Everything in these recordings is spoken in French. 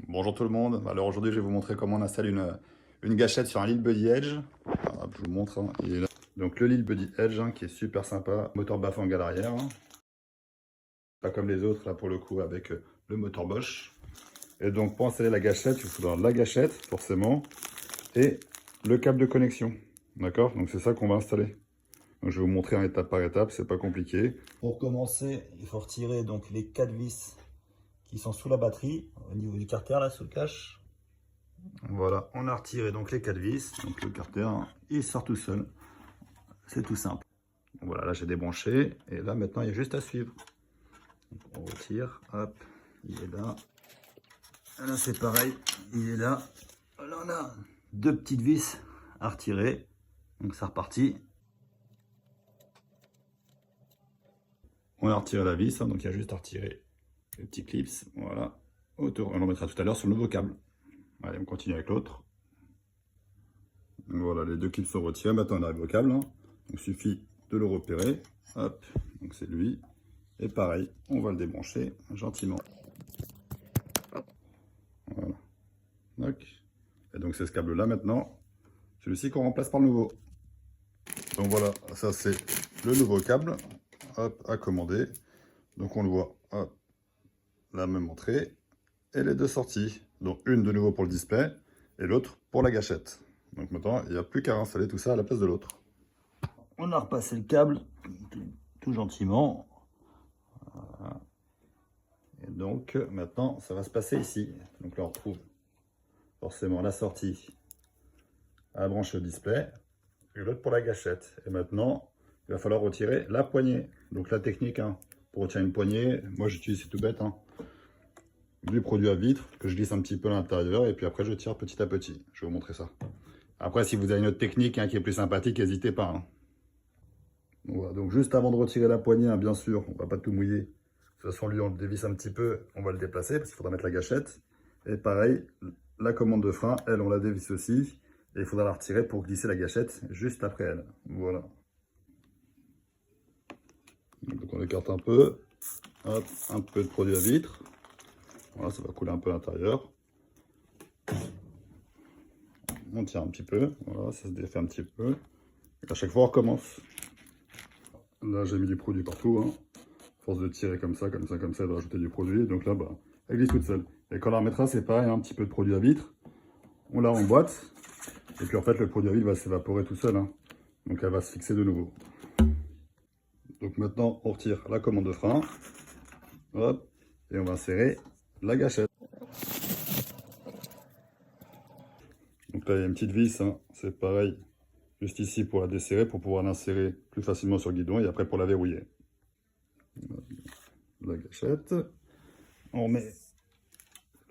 Bonjour tout le monde. Alors aujourd'hui, je vais vous montrer comment on installe une gâchette sur un Lil Buddy Edge. Alors, je vous montre, hein, il est là. Donc le Lil Buddy Edge hein, qui est super sympa. Moteur Bafang à l'arrière. Hein. Pas comme les autres là pour le coup avec le moteur Bosch. Et donc pour installer la gâchette, il vous faudra la gâchette forcément et le câble de connexion. D'accord? Donc c'est ça qu'on va installer. Donc, je vais vous montrer en étape par étape, c'est pas compliqué. Pour commencer, il faut retirer donc les 4 vis qui sont sous la batterie, au niveau du carter là, sous le cache. Voilà, on a retiré donc les 4 vis, donc le carter, hein, il sort tout seul. C'est tout simple. Donc, voilà, là j'ai débranché, et là maintenant il y a juste à suivre. Donc, on retire, hop, il est là. Et là c'est pareil, il est là. Là on a deux petites vis à retirer, donc c'est reparti. On a retiré la vis, hein, donc il y a juste à retirer les petits clips, voilà. Autour, on en mettra tout à l'heure sur le nouveau câble. Allez, on continue avec l'autre. Voilà, les deux clips sont retirés. Maintenant, on arrive au câble. Hein. Donc, il suffit de le repérer. Hop, donc c'est lui. Et pareil, on va le débrancher gentiment. Voilà. Donc, et donc, c'est ce câble-là maintenant. Celui-ci qu'on remplace par le nouveau. Donc voilà, ça c'est le nouveau câble. Hop, à commander. Donc, on le voit. Hop, la même entrée. Et les deux sorties. Donc, une de nouveau pour le display et l'autre pour la gâchette. Donc maintenant, il n'y a plus qu'à installer tout ça à la place de l'autre. On a repassé le câble tout gentiment. Voilà. Et donc maintenant, ça va se passer ici. Donc là, on retrouve forcément la sortie à la branche display et l'autre pour la gâchette. Et maintenant, il va falloir retirer la poignée. Donc la technique, hein, pour retirer une poignée, moi j'utilise, c'est tout bête, hein, du produit à vitre que je glisse un petit peu à l'intérieur et puis après je tire petit à petit. Je vais vous montrer ça. Après, si vous avez une autre technique hein, qui est plus sympathique, n'hésitez pas. Hein. Voilà, donc juste avant de retirer la poignée, hein, bien sûr, on ne va pas tout mouiller. De toute façon, lui, on le dévisse un petit peu, on va le déplacer parce qu'il faudra mettre la gâchette. Et pareil, la commande de frein, elle, on la dévisse aussi. Et il faudra la retirer pour glisser la gâchette juste après elle. Voilà. Donc on écarte un peu. Hop, un peu de produit à vitre. Voilà, ça va couler un peu à l'intérieur. On tire un petit peu. Voilà, ça se défait un petit peu. Et à chaque fois, on recommence. Là, j'ai mis du produit partout. Hein. Force de tirer comme ça, comme ça, comme ça, de rajouter du produit. Donc là, bah, elle glisse toute seule. Et quand on la remettra, c'est pareil, un petit peu de produit à vitre. On la remboîte. Et puis en fait, le produit à vitre va s'évaporer tout seul. Hein. Donc elle va se fixer de nouveau. Donc maintenant, on retire la commande de frein. Hop. Et on va insérer la gâchette. Donc là, il y a une petite vis. Hein. C'est pareil. Juste ici pour la desserrer, pour pouvoir l'insérer plus facilement sur le guidon. Et après pour la verrouiller. La gâchette. On met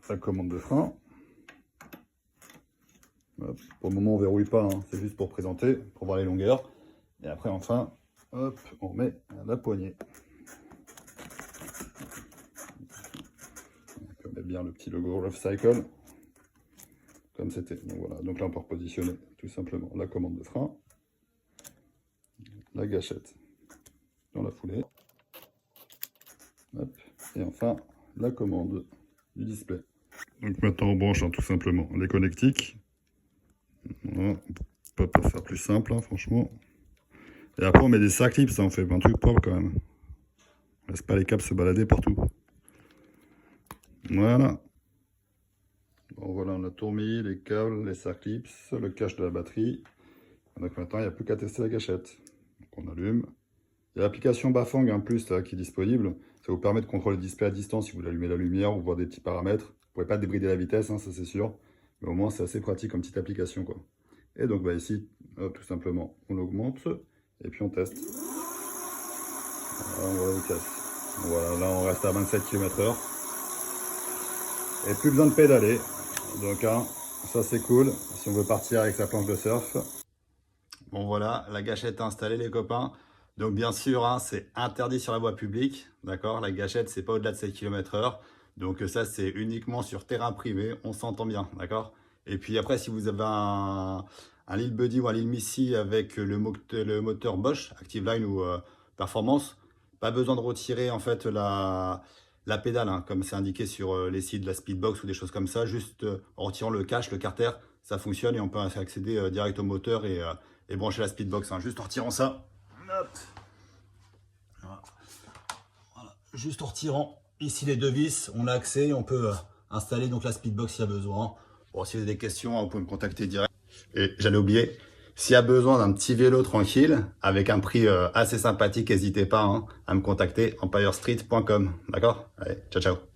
la commande de frein. Hop. Pour le moment, on ne verrouille pas, hein. C'est juste pour présenter, pour voir les longueurs. Et après, enfin, hop, on met la poignée. On met bien le petit logo Rough Cycle, comme c'était. Donc voilà, donc là, on peut repositionner tout simplement la commande de frein, la gâchette dans la foulée. Hop. Et enfin, la commande du display. Donc maintenant, on branche hein, tout simplement les connectiques. Voilà. On peut pas faire plus simple, hein, franchement. Et après, on met des sacs clips, ça on fait un truc propre quand même. On laisse pas les câbles se balader partout. Voilà. Bon, voilà, on a tout remis, les câbles, les sacs clips, le cache de la batterie. Donc maintenant, il n'y a plus qu'à tester la gâchette. Donc on allume. Il y a l'application Bafang en plus là, qui est disponible. Ça vous permet de contrôler le display à distance si vous voulez allumer la lumière ou voir des petits paramètres. Vous ne pourrez pas débrider la vitesse, hein, ça c'est sûr. Mais au moins, c'est assez pratique comme petite application, quoi. Et donc bah, ici, hop, tout simplement, on augmente et puis on teste. Voilà, on voit la vitesse. Voilà, là on reste à 27 km/h. Et plus besoin de pédaler. Donc hein, ça c'est cool, si on veut partir avec sa planche de surf. Bon voilà, la gâchette est installée les copains. Donc bien sûr, hein, c'est interdit sur la voie publique. D'accord, la gâchette, c'est pas au-delà de 7 km/h. Donc ça, c'est uniquement sur terrain privé, on s'entend bien, d'accord. Et puis après, si vous avez un Lil Buddy ou un Lil Missy avec le moteur Bosch, Active Line ou Performance, pas besoin de retirer en fait la pédale, hein, comme c'est indiqué sur les sites de la Speedbox ou des choses comme ça, juste en retirant le cache, le carter, ça fonctionne et on peut accéder direct au moteur et brancher la Speedbox, hein, juste en retirant ça. Hop. Voilà. Juste en retirant ici les deux vis, on a accès et on peut installer donc la Speedbox s'il y a besoin. Bon, si vous avez des questions, vous pouvez me contacter direct. Et j'allais oublier, s'il y a besoin d'un petit vélo tranquille, avec un prix assez sympathique, n'hésitez pas, hein, à me contacter empirestreet.com. D'accord? Allez, ciao, ciao.